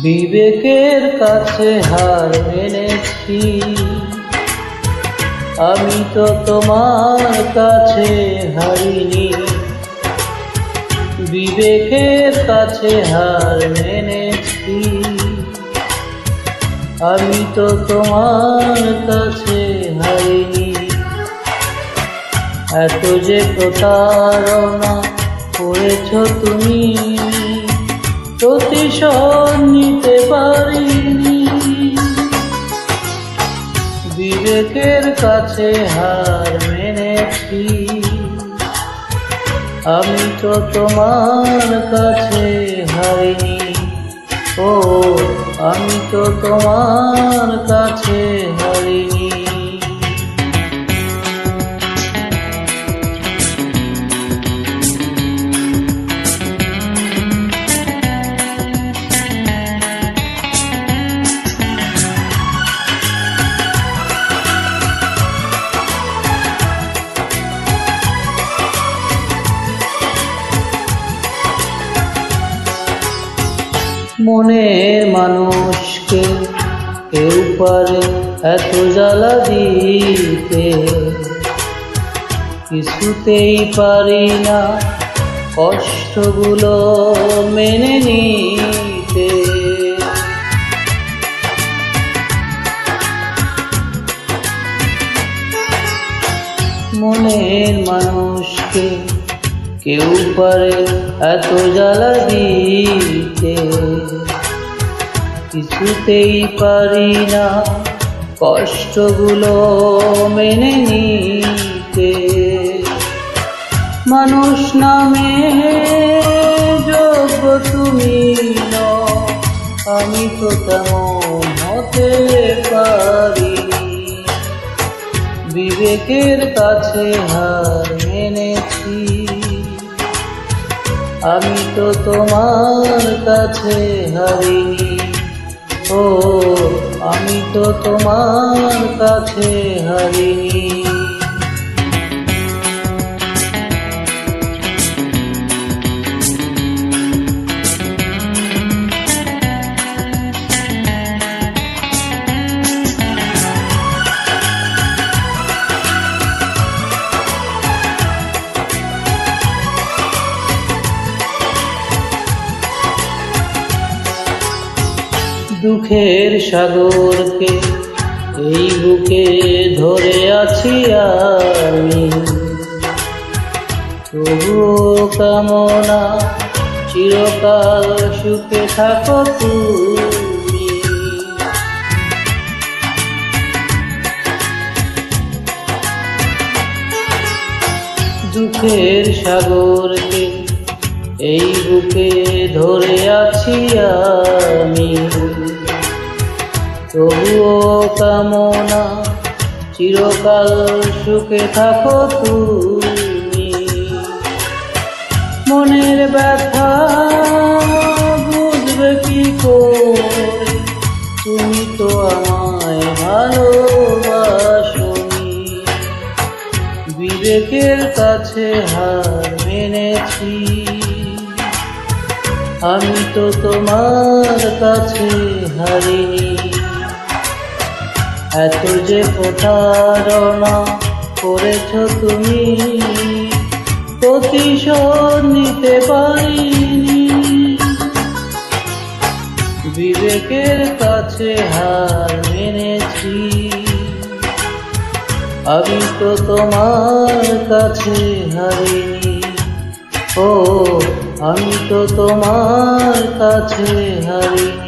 বিবেকের কাছে হার মেনেছি, আমি তো তোমার কাছে হারিনি। বিবেকের কাছে হার মেনেছি, আমি তো তোমার কাছে হারিনি। এত যে প্রতারণা করেছ তুমি, প্রতিশোধ নিতে পারিনি। বিবেকের কাছে হার মেনেছি, আমি তো তোমার কাছে হারিনি। ও আমি তো তোমার কাছে হারিনি। মনের মানুষকে কেউ পারে এত জ্বালা দিতে, কিছুতেই পারি না কষ্টগুলো মেনে নিতে। মনের মানুষকে কেউ পারে এত জ্বালা দিতে, কিছুতেই পারি না কষ্টগুলো মেনে নিতে। মানুষ নামে যোগ্য তুমি নও, আমি তো তেমন হতে পারিনি। বিবেকের কাছে হার মেনেছি, আমি তো তোমার কাছে হারিনি। ও আমি তো তোমার কাছে হারিনি। দুঃখের সাগরকে এই বুকে ধরে আছি আমি, তবুও কামনা চিরকাল সুখে থাকো তুমি। দুঃখের সাগরকে এই বুকে ধরে আছি আমি, তবুও কামনা চিরকাল সুখে থাকো তুমি। মনের ব্যথা বুঝবে কি করে, তুমি তো আমায় ভালোবাসোনি। বিবেকের কাছে হার মেনেছি, আমি তো তোমার কাছে হারিনি। এত যে প্রতারণা করেছ তুমি, প্রতিশোধ নিতে পারিনি। বিবেকের কাছে হার মেনেছি, আমি তো তোমার কাছে হারিনি। ও আমি তো তোমার কাছে হারিনি।